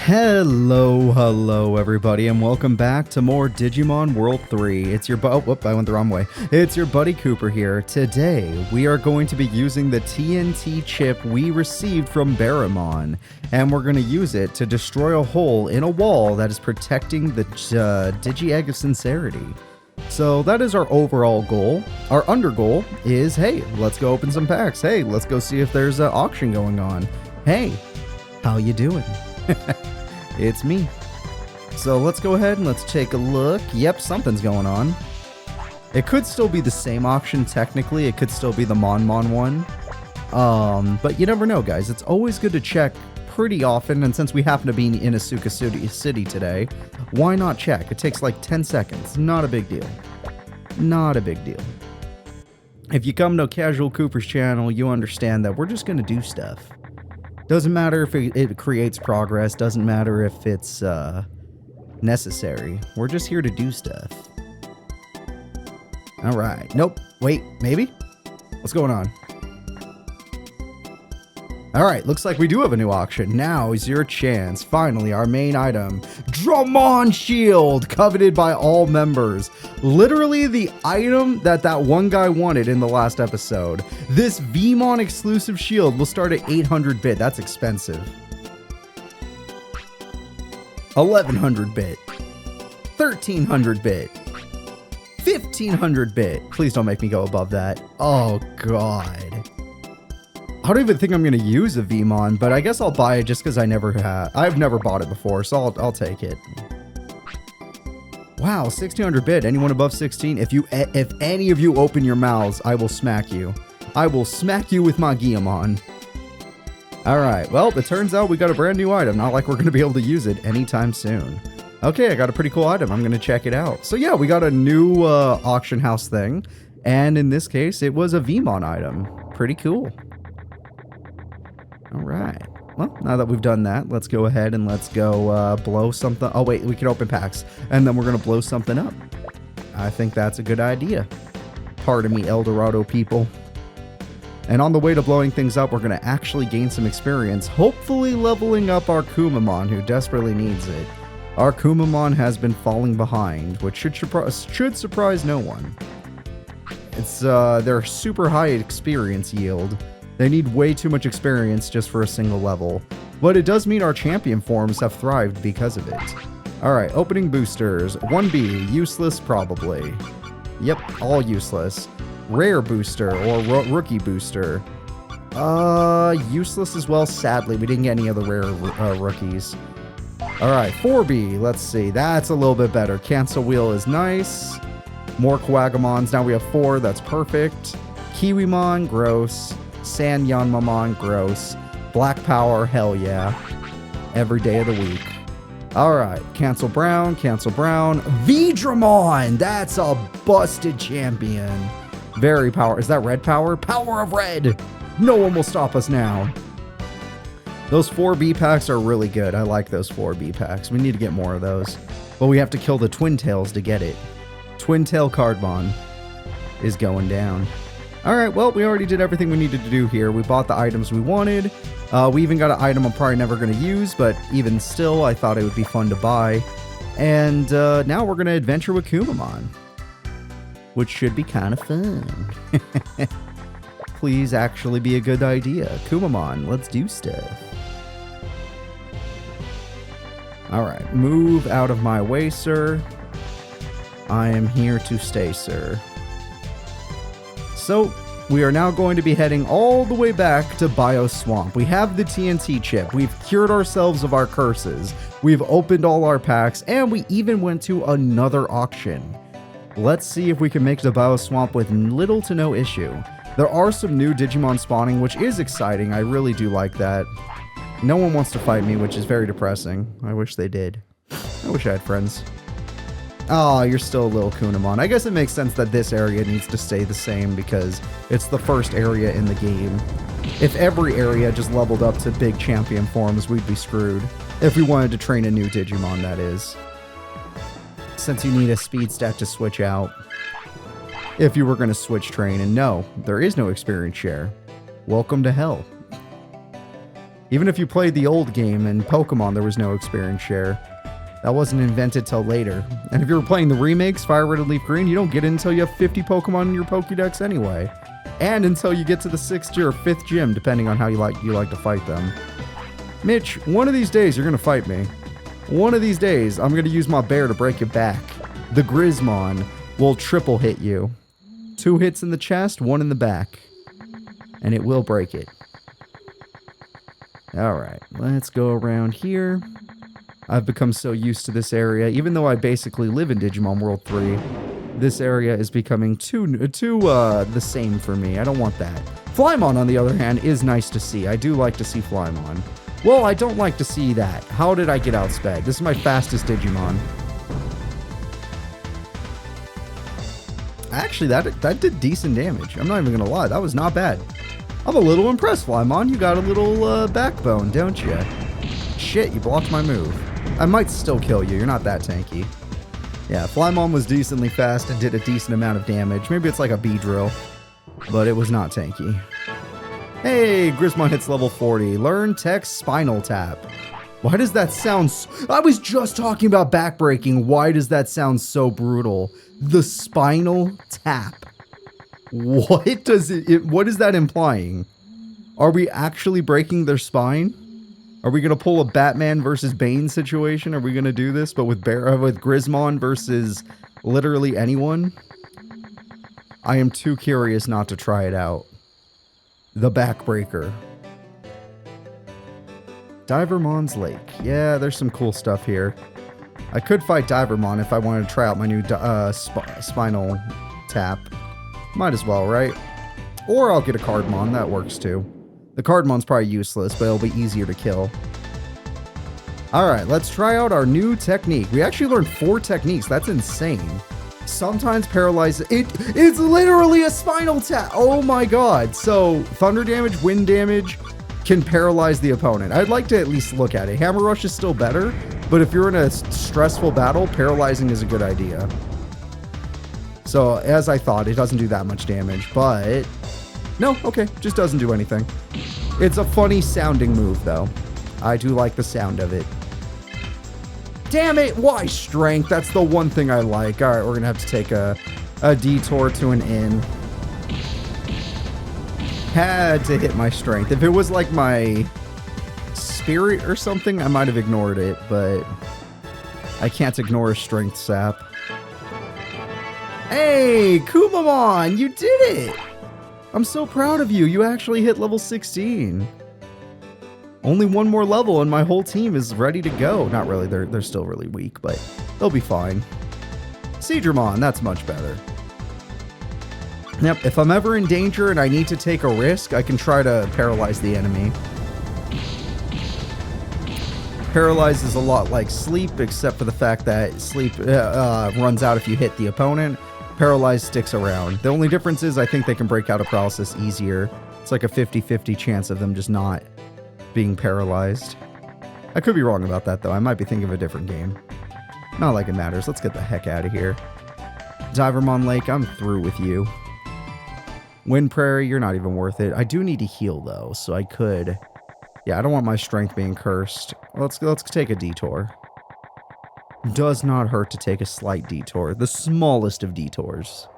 Hello everybody, and welcome back to more Digimon World 3. It's your I went the wrong way. It's your buddy Cooper here. Today, we are going to be using the TNT chip we received from Divermon, and we're going to use it to destroy a hole in a wall that is protecting the Digi Egg of Sincerity. So that is our overall goal. Our under goal is, hey, let's go open some packs. Hey, let's go see if there's an auction going on. Hey, how you doing? It's me. So let's go ahead and let's take a look. Yep, something's going on. It could still be the same auction technically. It could still be the Mon one. But you never know, guys. It's always good to check pretty often, and since we happen to be in Asuka City today, why not check? It takes like 10 seconds. Not a big deal. Not a big deal. If you come to Casual Cooper's channel, you understand that we're just going to do stuff. Doesn't matter if it creates progress, doesn't matter if it's necessary. We're just here to do stuff. Alright. Nope. Wait, maybe? What's going on? Alright, looks like we do have a new auction. Now is your chance. Finally, our main item. Digimon Shield, coveted by all members. Literally the item that one guy wanted in the last episode. This Vmon exclusive shield will start at 800 bit. That's expensive. 1100 bit. 1300 bit. 1500 bit. Please don't make me go above that. Oh, God. I don't even think I'm going to use a Vmon, but I guess I'll buy it just because I've never bought it before, so I'll take it. Wow, 1600 bit. Anyone above 16? If any of you open your mouths, I will smack you. I will smack you with my Digimon. Alright, well, it turns out we got a brand new item. Not like we're going to be able to use it anytime soon. Okay, I got a pretty cool item. I'm going to check it out. So yeah, we got a new auction house thing. And in this case, it was a Vmon item. Pretty cool. Alright. Well, now that we've done that, let's go ahead and let's go blow something. Oh, wait, we can open packs. And then we're going to blow something up. I think that's a good idea. Pardon me, Eldorado people. And on the way to blowing things up, we're going to actually gain some experience, hopefully leveling up our Kumamon, who desperately needs it. Our Kumamon has been falling behind, which should surprise no one. It's their super high experience yield. They need way too much experience just for a single level. But it does mean our champion forms have thrived because of it. Alright, opening boosters. 1B, useless probably. Yep, all useless. Rare booster or rookie booster. Useless as well, sadly. We didn't get any of the rare rookies. Alright, 4B, let's see. That's a little bit better. Cancel wheel is nice. More Quagamons. Now we have 4, that's perfect. Kiwimon, gross. Sanyanmamon, gross. Black Power, hell yeah. Every day of the week. Alright, cancel brown, Vidramon! That's a busted champion. Very power. Is that red power? Power of red! No one will stop us now. Those 4B packs are really good. I like those 4B packs. We need to get more of those. But we have to kill the Twin Tails to get it. Twin Tail Cardmon is going down. Alright, well, we already did everything we needed to do here. We bought the items we wanted. We even got an item I'm probably never going to use, but even still, I thought it would be fun to buy. And now we're going to adventure with Kumamon, which should be kind of fun. Please actually be a good idea. Kumamon, let's do stuff. Alright, move out of my way, sir. I am here to stay, sir. So, we are now going to be heading all the way back to Bio Swamp. We have the TNT chip. We've cured ourselves of our curses. We've opened all our packs, and we even went to another auction. Let's see if we can make the Bio Swamp with little to no issue. There are some new Digimon spawning, which is exciting. I really do like that. No one wants to fight me, which is very depressing. I wish they did. I wish I had friends. Oh, you're still a little Kunamon. I guess it makes sense that this area needs to stay the same because it's the first area in the game. If every area just leveled up to big champion forms, we'd be screwed. If we wanted to train a new Digimon, that is. Since you need a speed stat to switch out. If you were going to switch train, and no, there is no experience share. Welcome to hell. Even if you played the old game in Pokemon, there was no experience share. That wasn't invented till later. And if you were playing the remakes, Fire Red and Leaf Green, you don't get it until you have 50 Pokemon in your Pokédex anyway. And until you get to the 6th or 5th gym, depending on how you like to fight them. Mitch, one of these days you're going to fight me. One of these days, I'm going to use my bear to break your back. The Grizzmon will triple hit you. 2 hits in the chest, 1 in the back. And it will break it. Alright, let's go around here. I've become so used to this area. Even though I basically live in Digimon World 3, this area is becoming too the same for me. I don't want that. Flymon, on the other hand, is nice to see. I do like to see Flymon. Well, I don't like to see that. How did I get outsped? This is my fastest Digimon. Actually, that did decent damage. I'm not even gonna lie. That was not bad. I'm a little impressed, Flymon. You got a little backbone, don't you? Shit, you blocked my move. I might still kill you. You're not that tanky. Yeah, Flymon was decently fast and did a decent amount of damage. Maybe it's like a Beedrill, but it was not tanky. Hey, Grizzmon hits level 40. Learn text Spinal Tap. Why does that sound... I was just talking about backbreaking. Why does that sound so brutal? The Spinal Tap. What does what is that implying? Are we actually breaking their spine? Are we going to pull a Batman versus Bane situation? Are we going to do this, but with Grizzmon versus literally anyone? I am too curious not to try it out. The Backbreaker. Divermon's Lake. Yeah, there's some cool stuff here. I could fight Divermon if I wanted to try out my new Spinal Tap. Might as well, right? Or I'll get a Cardmon. That works too. The Cardmon's probably useless, but it'll be easier to kill. Alright, let's try out our new technique. We actually learned 4 techniques. That's insane. Sometimes paralyze... It's literally a Spinal Tap! Oh my god. So, thunder damage, wind damage can paralyze the opponent. I'd like to at least look at it. Hammer Rush is still better, but if you're in a stressful battle, paralyzing is a good idea. So, as I thought, it doesn't do that much damage, but... No, okay, just doesn't do anything. It's a funny sounding move, though. I do like the sound of it. Damn it, why strength? That's the one thing I like. Alright, we're gonna have to take a detour to an inn. Had to hit my strength. If it was like my spirit or something, I might have ignored it, but I can't ignore a strength sap. Hey, Kumamon, you did it! I'm so proud of you. You actually hit level 16. Only one more level and my whole team is ready to go. Not really, they're still really weak, but they'll be fine. Seedramon, that's much better. Yep, if I'm ever in danger and I need to take a risk, I can try to paralyze the enemy. Paralyze is a lot like sleep, except for the fact that sleep runs out if you hit the opponent. Paralyze sticks around. The only difference is I think they can break out of paralysis easier. It's like a 50-50 chance of them just not being paralyzed. I could be wrong about that, though. I might be thinking of a different game. Not like it matters. Let's get the heck out of here. Divermon Lake, I'm through with you. Wind Prairie, you're not even worth it. I do need to heal, though, so I could... Yeah, I don't want my strength being cursed. Let's take a detour. Does not hurt to take a slight detour. The smallest of detours.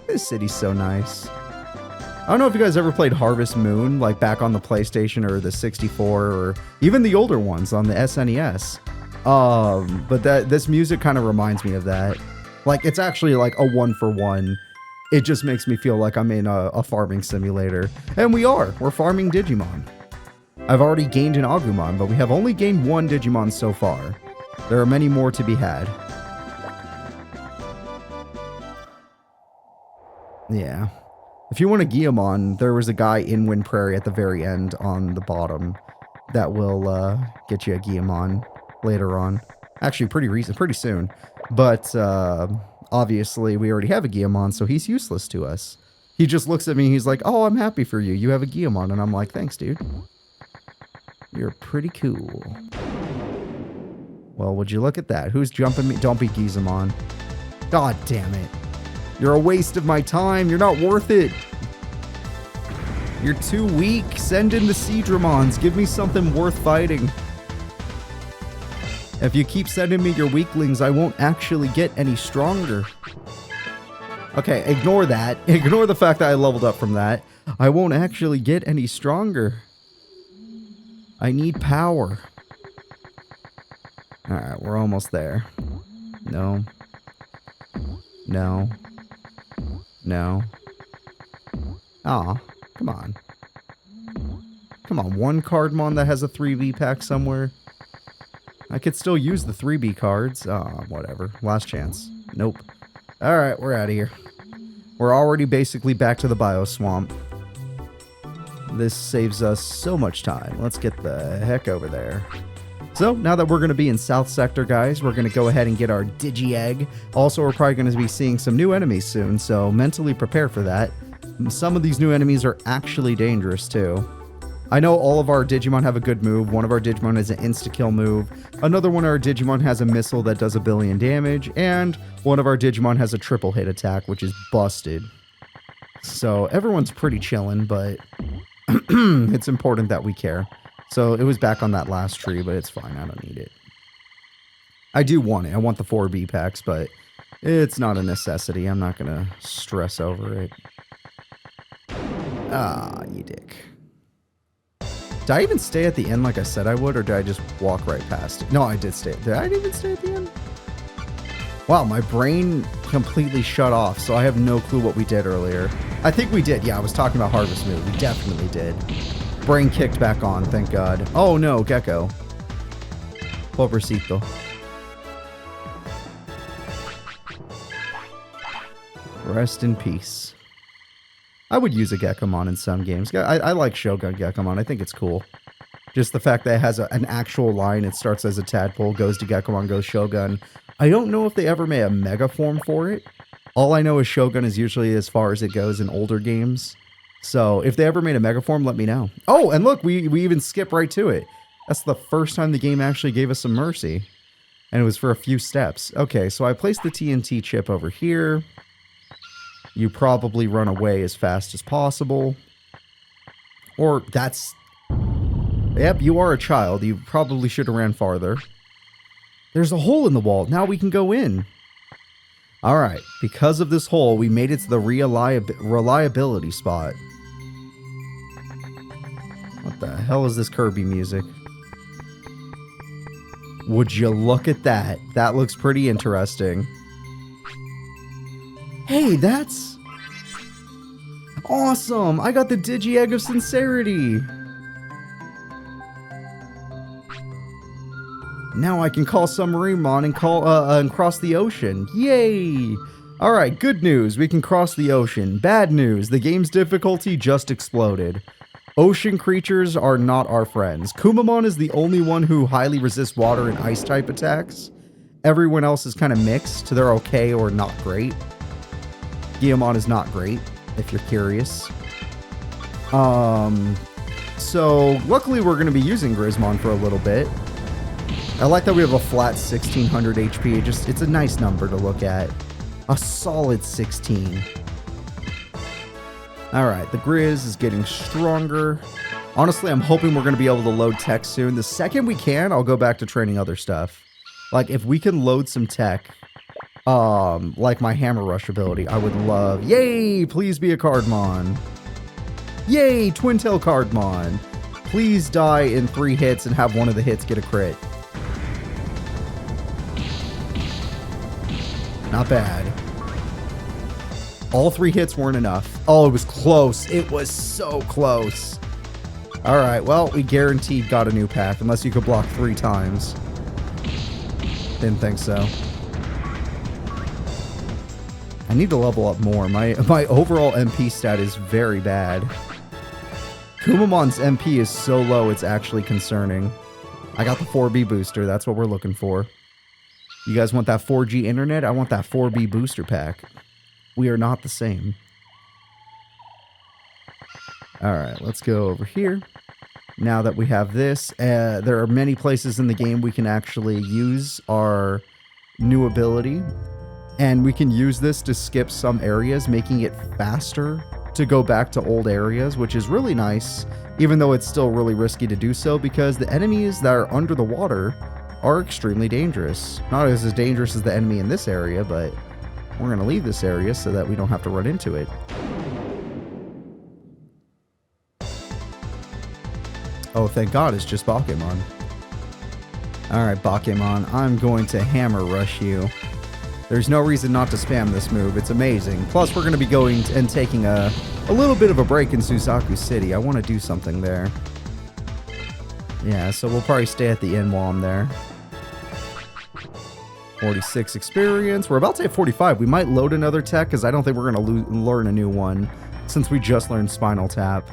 This city's so nice. I don't know if you guys ever played Harvest Moon, like back on the PlayStation or the 64, or even the older ones on the SNES. But this music kind of reminds me of that. Like, it's actually like a 1-for-1. It just makes me feel like I'm in a farming simulator. And we're farming Digimon. I've already gained an Agumon, but we have only gained 1 Digimon so far. There are many more to be had. Yeah. If you want a Guillemon, there was a guy in Wind Prairie at the very end on the bottom that will get you a Guillemon later on. Actually, pretty soon. But obviously, we already have a Guillemon, so he's useless to us. He just looks at me, he's like, "Oh, I'm happy for you. You have a Guillemon." And I'm like, "Thanks, dude. You're pretty cool." Well, would you look at that? Who's jumping me? Don't be Gizamon. God damn it. You're a waste of my time. You're not worth it. You're too weak. Send in the Seedramons. Give me something worth fighting. If you keep sending me your weaklings, I won't actually get any stronger. Okay, ignore that. Ignore the fact that I leveled up from that. I won't actually get any stronger. I need power. Alright, we're almost there. No. No. No. Aw, come on. Come on, one Cardmon that has a 3B pack somewhere. I could still use the 3B cards. Whatever. Last chance. Nope. Alright, we're out of here. We're already basically back to the Bioswamp. This saves us so much time. Let's get the heck over there. So, now that we're going to be in South Sector, guys, we're going to go ahead and get our Digi Egg. Also, we're probably going to be seeing some new enemies soon, so mentally prepare for that. Some of these new enemies are actually dangerous, too. I know all of our Digimon have a good move. One of our Digimon has an insta-kill move. Another one of our Digimon has a missile that does 1 billion damage. And one of our Digimon has a triple hit attack, which is busted. So everyone's pretty chillin', but it's important that we care. So it was back on that last tree, but it's fine. I don't need it. I do want it. I want the 4B packs, but it's not a necessity. I'm not going to stress over it. Ah, you dick. Did I even stay at the end like I said I would, or did I just walk right past it? No, I did stay. Did I even stay at the end? Wow, my brain completely shut off, so I have no clue what we did earlier. I think we did. Yeah, I was talking about Harvest Moon. We definitely did. Brain kicked back on, thank God. Oh no, Gecko. Pobrecito. Rest in peace. I would use a Gekomon in some games. I like Shogun Gekomon. I think it's cool. Just the fact that it has an actual line. It starts as a tadpole, goes to Gekomon, goes Shogun. I don't know if they ever made a mega form for it. All I know is Shogun is usually as far as it goes in older games. So if they ever made a mega form, let me know. Oh, and look, we even skip right to it. That's the first time the game actually gave us some mercy. And it was for a few steps. Okay, so I placed the TNT chip over here. You probably run away as fast as possible. Or that's... Yep, you are a child. You probably should have ran farther. There's a hole in the wall. Now we can go in. Alright, because of this hole, we made it to the reliability spot. What the hell is this Kirby music? Would you look at that? That looks pretty interesting. Hey, that's awesome! I got the Digi Egg of Sincerity! Now I can call Submarinemon and cross the ocean. Yay! Alright, good news. We can cross the ocean. Bad news. The game's difficulty just exploded. Ocean creatures are not our friends. Kumamon is the only one who highly resists water and ice type attacks. Everyone else is kind of mixed. They're okay or not great. Guillemon is not great, if you're curious. So, luckily we're going to be using Grismon for a little bit. I like that we have a flat 1600 HP. It's a nice number to look at. A solid 16. Alright, the Grizz is getting stronger. Honestly, I'm hoping we're going to be able to load tech soon. The second we can, I'll go back to training other stuff. Like, if we can load some tech... like my Hammer Rush ability, I would love... Yay! Please be a Cardmon. Yay! Twin Tail Cardmon. Please die in 3 hits and have one of the hits get a crit. Not bad. All 3 hits weren't enough. Oh, it was close. It was so close. Alright, well, we guaranteed got a new pack, unless you could block 3 times. Didn't think so. I need to level up more. My overall MP stat is very bad. Kumamon's MP is so low, it's actually concerning. I got the 4B booster. That's what we're looking for. You guys want that 4G internet? I want that 4B booster pack. We are not the same. Alright, let's go over here. Now that we have this, there are many places in the game we can actually use our new ability. And we can use this to skip some areas, making it faster to go back to old areas, which is really nice, even though it's still really risky to do so because the enemies that are under the water are extremely dangerous. Not as dangerous as the enemy in this area, but we're going to leave this area so that we don't have to run into it. Oh, thank God it's just Bakemon. Alright, Bakemon, I'm going to hammer rush you. There's no reason not to spam this move. It's amazing. Plus, we're going to be going and taking a little bit of a break in Suzaku City. I want to do something there. Yeah, so we'll probably stay at the inn while I'm there. 46 experience. We're about to hit 45. We might load another tech because I don't think we're going to learn a new one since we just learned Spinal Tap.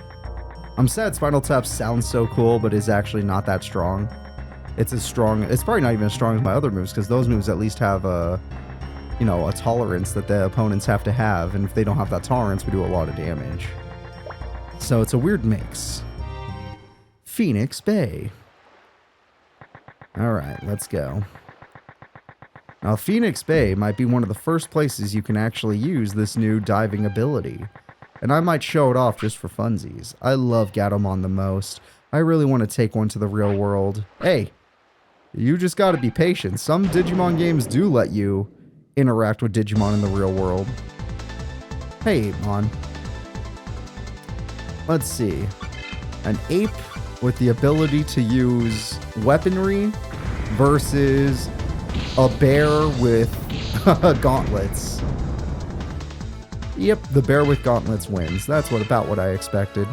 I'm sad Spinal Tap sounds so cool, but is actually not that strong. It's as strong. It's probably not even as strong as my other moves because those moves at least have a, you know, a tolerance that the opponents have to have, and if they don't have that tolerance, we do a lot of damage. So it's a weird mix. Phoenix Bay. Alright, let's go. Now, Phoenix Bay might be one of the first places you can actually use this new diving ability. And I might show it off just for funsies. I love Gatomon the most. I really want to take one to the real world. Hey, you just gotta be patient. Some Digimon games do let you interact with Digimon in the real world. Hey, Apemon. Let's see. An ape with the ability to use weaponry versus a bear with gauntlets. Yep, the bear with gauntlets wins. That's about what I expected.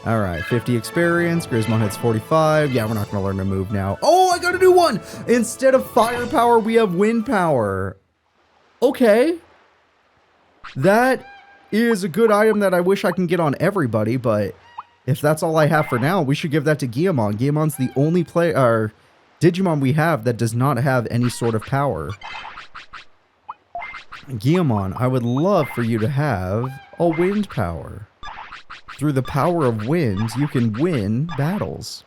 Alright, 50 experience. Grismon hits 45. Yeah, we're not going to learn a move now. Oh, I got a new one! Instead of firepower, we have wind power. Okay. That is a good item that I wish I can get on everybody, but if that's all I have for now, we should give that to Guillemon. Guillemon's the only Digimon we have that does not have any sort of power. Guillemon, I would love for you to have a wind power. Through the power of wind, you can win battles.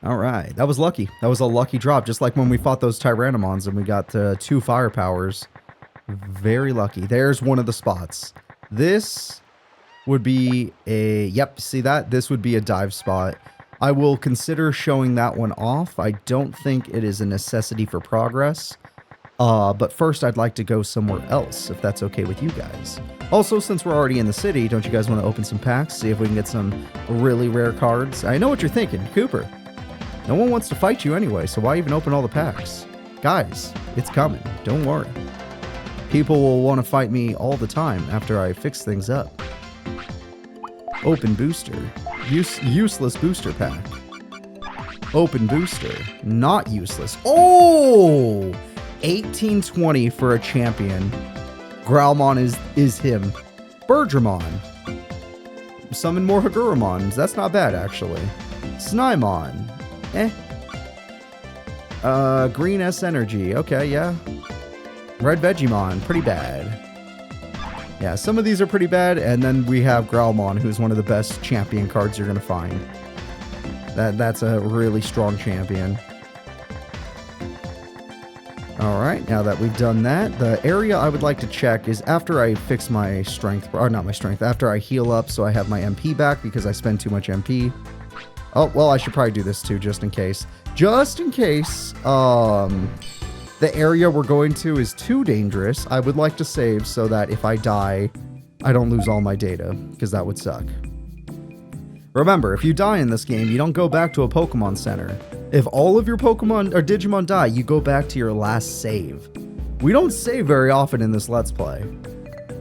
Alright, that was lucky. That was a lucky drop, just like when we fought those Tyrannomons and we got 2 fire powers. Very lucky. There's one of the spots. This would be a... Yep, see that? This would be a dive spot. I will consider showing that one off. I don't think it is a necessity for progress. But first I'd like to go somewhere else, if that's okay with you guys. Also, since we're already in the city, don't you guys want to open some packs? See if we can get some really rare cards? I know what you're thinking, Cooper. No one wants to fight you anyway, so why even open all the packs? Guys, it's coming. Don't worry. People will want to fight me all the time after I fix things up. Open booster. Useless booster pack. Open booster. Not useless. Oh! 1820 for a champion. Growlmon is him. Birdramon. Summon more Hagurumons. That's not bad, actually. Snymon. Green S Energy. Okay, yeah. Red Vegemon. Pretty bad. Yeah, some of these are pretty bad, and then we have Growlmon, who's one of the best champion cards you're going to find. That's a really strong champion. Alright, now that we've done that, the area I would like to check is after I fix my strength, or not my strength, after I heal up so I have my MP back because I spend too much MP. Oh, well, I should probably do this too, just in case. Just in case, the area we're going to is too dangerous, I would like to save so that if I die, I don't lose all my data, because that would suck. Remember, if you die in this game, you don't go back to a Pokemon Center. If all of your Pokemon or Digimon die, you go back to your last save. We don't save very often in this Let's Play.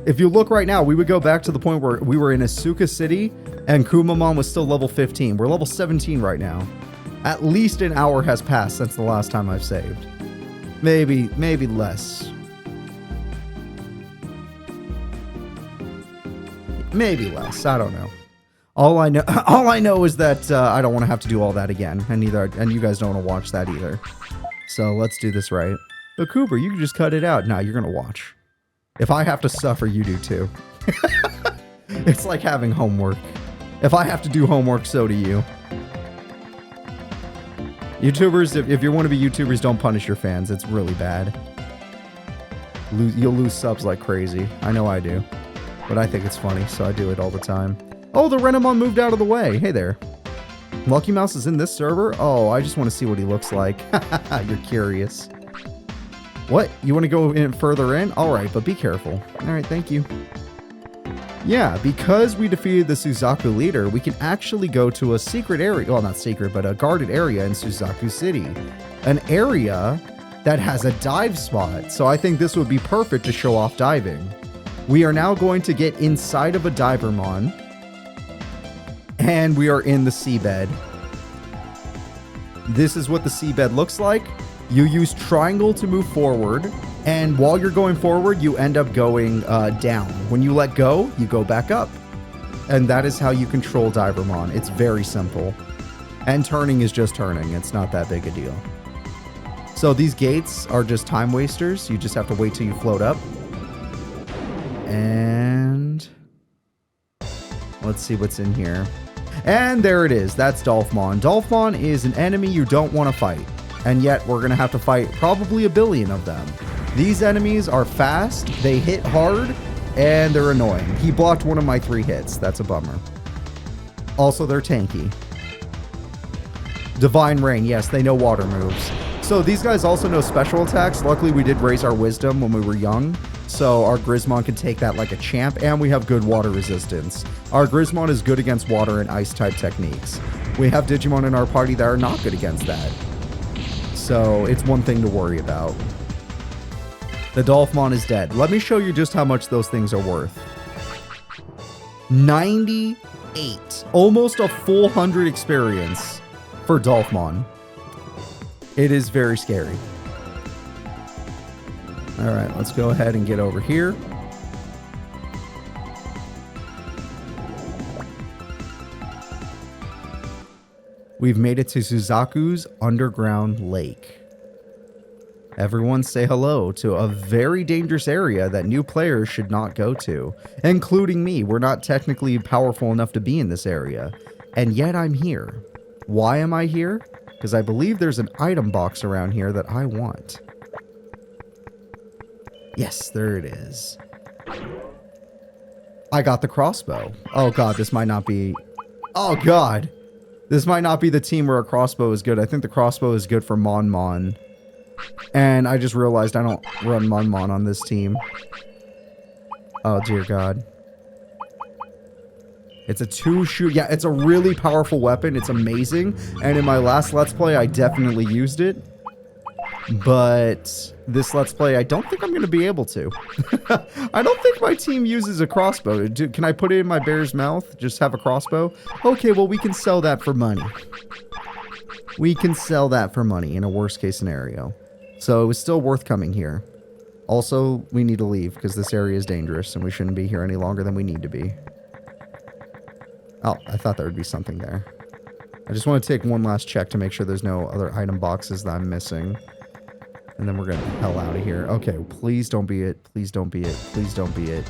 If you look right now, we would go back to the point where we were in Asuka City and Kumamon was still level 15. We're level 17 right now. At least an hour has passed since the last time I've saved. Maybe less. Maybe less. I don't know. All I know is that I don't want to have to do all that again, and you guys don't want to watch that either. So let's do this right. But Cooper, you can just cut it out. Nah, you're gonna watch. If I have to suffer, you do too. It's like having homework. If I have to do homework, so do you. YouTubers, if you want to be YouTubers, don't punish your fans. It's really bad. You'll lose subs like crazy. I know I do. But I think it's funny, so I do it all the time. Oh, the Renamon moved out of the way. Hey there. Lucky Mouse is in this server? Oh, I just want to see what he looks like. You're curious. What? You want to go in further in? Alright, but be careful. Alright, thank you. Yeah, because we defeated the Suzaku leader, we can actually go to a secret area. Well, not secret, but a guarded area in Suzaku City. An area that has a dive spot. So I think this would be perfect to show off diving. We are now going to get inside of a Divermon. And we are in the seabed. This is what the seabed looks like. You use triangle to move forward. And while you're going forward, you end up going down. When you let go, you go back up. And that is how you control Divermon. It's very simple. And turning is just turning. It's not that big a deal. So these gates are just time wasters. You just have to wait till you float up. And let's see what's in here. And there it is. That's Dolphmon. Dolphmon is an enemy you don't want to fight. And yet we're going to have to fight probably a billion of them. These enemies are fast, they hit hard, and they're annoying. He blocked one of my 3 hits. That's a bummer. Also, they're tanky. Divine Rain. Yes, they know water moves. So these guys also know special attacks. Luckily, we did raise our wisdom when we were young. So our Grismon can take that like a champ, and we have good water resistance. Our Grismon is good against water and ice type techniques. We have Digimon in our party that are not good against that. So it's one thing to worry about. The Dolphmon is dead. Let me show you just how much those things are worth. 98. Almost a full 100 experience for Dolphmon. It is very scary. Alright, let's go ahead and get over here. We've made it to Suzaku's underground lake. Everyone say hello to a very dangerous area that new players should not go to. Including me. We're not technically powerful enough to be in this area. And yet I'm here. Why am I here? Because I believe there's an item box around here that I want. Yes, there it is. I got the crossbow. Oh god, this might not be... Oh god! This might not be the team where a crossbow is good. I think the crossbow is good for Mon. And I just realized I don't run Mon on this team. Oh dear god. It's a 2-shoot. Yeah, it's a really powerful weapon. It's amazing. And in my last Let's Play, I definitely used it. But this Let's Play, I don't think I'm going to be able to. I don't think my team uses a crossbow. Can I put it in my bear's mouth? Just have a crossbow? Okay, well, we can sell that for money. We can sell that for money in a worst case scenario. So it was still worth coming here. Also, we need to leave because this area is dangerous and we shouldn't be here any longer than we need to be. Oh, I thought there would be something there. I just want to take one last check to make sure there's no other item boxes that I'm missing. And then we're going to hell out of here. Okay, please don't be it. Please don't be it. Please don't be it.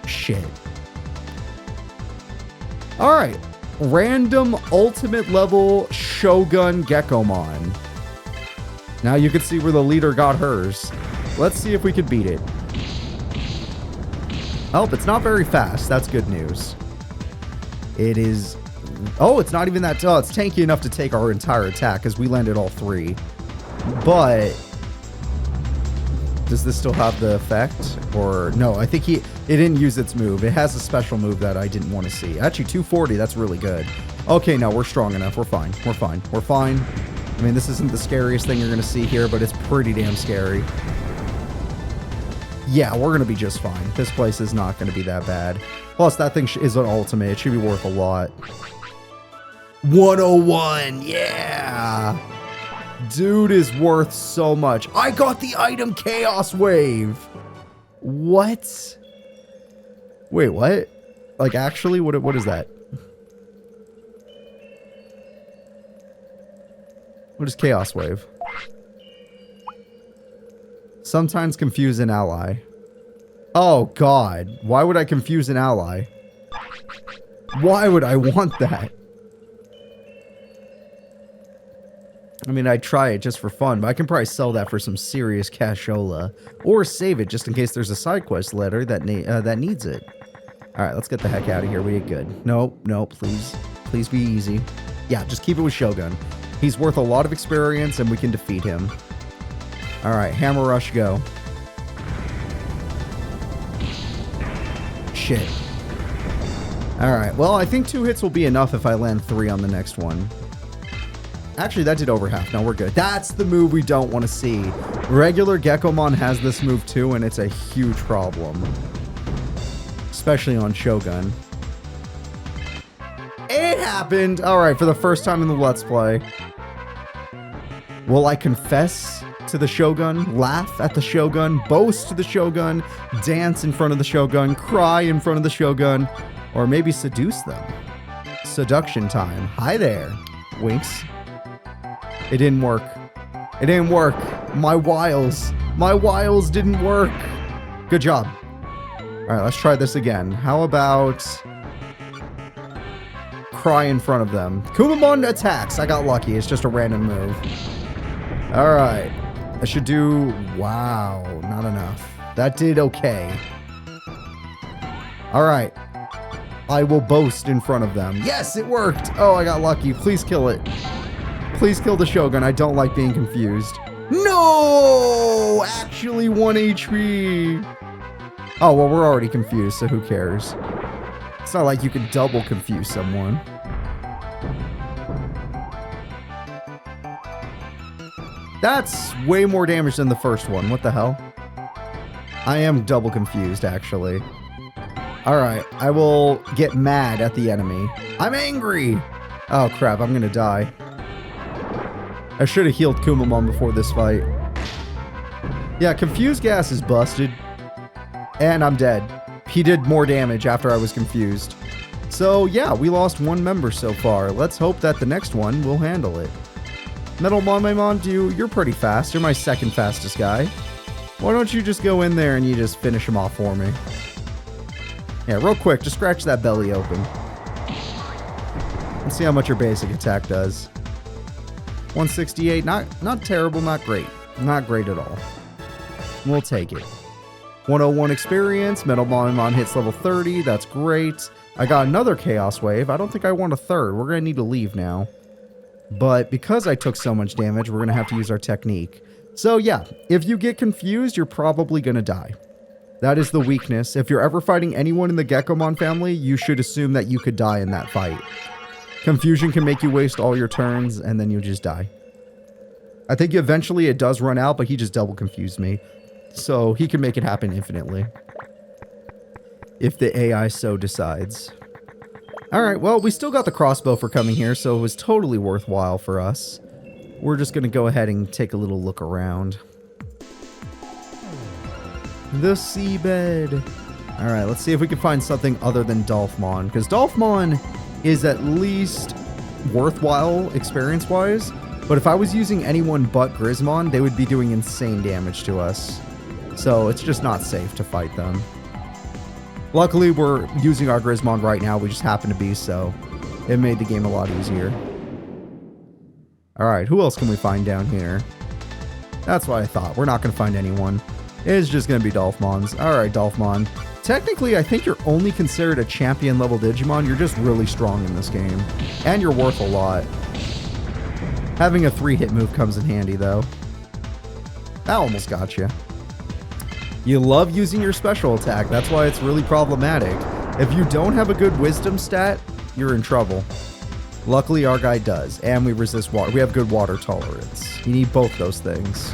Shit. Alright. Random ultimate level Shogun Gekomon. Now you can see where the leader got hers. Let's see if we can beat it. Oh, it's not very fast. That's good news. It is... Oh, it's not even that... Oh, it's tanky enough to take our entire attack because we landed all 3. But... Does this still have the effect? Or... No, I think it didn't use its move. It has a special move that I didn't want to see. Actually, 240. That's really good. Okay, no, we're strong enough. We're fine. We're fine. We're fine. I mean, this isn't the scariest thing you're going to see here, but it's pretty damn scary. Yeah, we're going to be just fine. This place is not going to be that bad. Plus, that thing is an ultimate. It should be worth a lot. 101! Yeah! Dude is worth so much. I got the item Chaos Wave! What? Wait, what? Like, actually? What is that? What is Chaos Wave? Sometimes confuse an ally. Oh, God. Why would I confuse an ally? Why would I want that? I mean, I'd try it just for fun, but I can probably sell that for some serious cashola. Or save it just in case there's a side quest letter that needs it. Alright, let's get the heck out of here. We did good. No, please. Please be easy. Yeah, just keep it with Shogun. He's worth a lot of experience and we can defeat him. Alright, Hammer Rush, go. Shit. Alright, well, I think 2 hits will be enough if I land 3 on the next one. Actually, that did over half. No, we're good. That's the move we don't want to see. Regular Gekkomon has this move too, and it's a huge problem. Especially on Shogun. It happened! Alright, for the first time in the Let's Play. Will I confess to the Shogun, laugh at the Shogun, boast to the Shogun, dance in front of the Shogun, cry in front of the Shogun, or maybe seduce them? Seduction time. Hi there. Winks. It didn't work. It didn't work. My wiles didn't work. Good job. All right, let's try this again. How about cry in front of them? Kumamon attacks. I got lucky. It's just a random move. All right. I should do... Wow, not enough. That did okay. All right. I will boast in front of them. Yes, it worked. Oh, I got lucky. Please kill it. Please kill the Shogun. I don't like being confused. No! Actually 1 HP. Oh, well, we're already confused, so who cares? It's not like you could double confuse someone. That's way more damage than the first one. What the hell? I am double confused, actually. Alright, I will get mad at the enemy. I'm angry! Oh, crap, I'm gonna die. I should have healed Kumamon before this fight. Yeah, Confused Gas is busted. And I'm dead. He did more damage after I was confused. So, yeah, we lost 1 member so far. Let's hope that the next one will handle it. Metal Monmaimon, you're pretty fast. You're my 2nd fastest guy. Why don't you just go in there and you just finish him off for me? Yeah, real quick, just scratch that belly open. Let's see how much your basic attack does. 168, not terrible, not great. Not great at all. We'll take it. 101 experience, Metal Monmon hits level 30, that's great. I got another Chaos Wave, I don't think I want a 3rd, we're gonna need to leave now. But because I took so much damage, we're gonna have to use our technique. So yeah, if you get confused, you're probably gonna die. That is the weakness. If you're ever fighting anyone in the Gekkomon family, you should assume that you could die in that fight. Confusion can make you waste all your turns, and then you just die. I think eventually it does run out, but he just double confused me. So he can make it happen infinitely. If the AI so decides. Alright, well, we still got the crossbow for coming here, so it was totally worthwhile for us. We're just going to go ahead and take a little look around. The seabed. Alright, let's see if we can find something other than Dolphmon, because Dolphmon is at least worthwhile experience-wise, but if I was using anyone but Grismon, they would be doing insane damage to us. So it's just not safe to fight them. Luckily, we're using our Grismon right now, we just happen to be, so it made the game a lot easier. Alright, who else can we find down here? That's what I thought. We're not going to find anyone. It's just going to be Dolphmons. Alright, Dolphmon. Technically, I think you're only considered a champion level Digimon. You're just really strong in this game. And you're worth a lot. Having a 3-hit move comes in handy, though. That almost got you. You love using your special attack. That's why it's really problematic. If you don't have a good wisdom stat, you're in trouble. Luckily, our guy does. And we resist water. We have good water tolerance. You need both those things.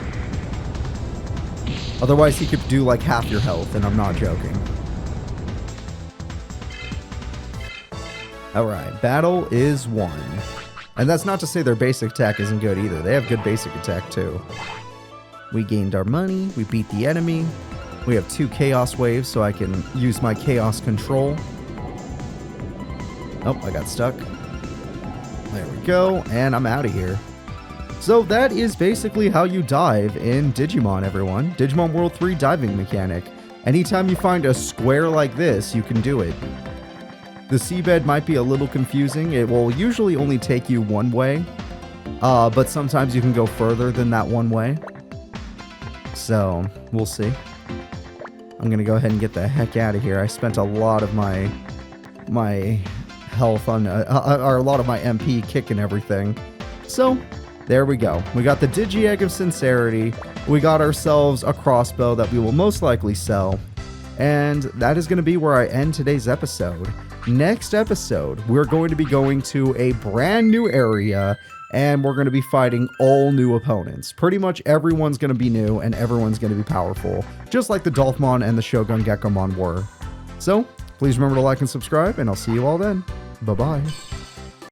Otherwise, he could do like half your health, and I'm not joking. Alright, battle is won. And that's not to say their basic attack isn't good either. They have good basic attack too. We gained our money, we beat the enemy. We have 2 chaos waves, so I can use my chaos control. Oh, I got stuck. There we go, and I'm out of here. So that is basically how you dive in Digimon, everyone. Digimon World 3 diving mechanic. Anytime you find a square like this, you can do it. The seabed might be a little confusing. It will usually only take you one way, but sometimes you can go further than that one way. So, we'll see. I'm gonna go ahead and get the heck out of here. I spent a lot of my health on, or a lot of my MP kicking everything. So, there we go. We got the Digi Egg of Sincerity. We got ourselves a crossbow that we will most likely sell. And that is going to be where I end today's episode. Next episode, we're going to be going to a brand new area, and we're going to be fighting all new opponents. Pretty much everyone's going to be new, and everyone's going to be powerful, just like the Dolphmon and the Shogun Gekkomon were. So, please remember to like and subscribe, and I'll see you all then. Bye-bye.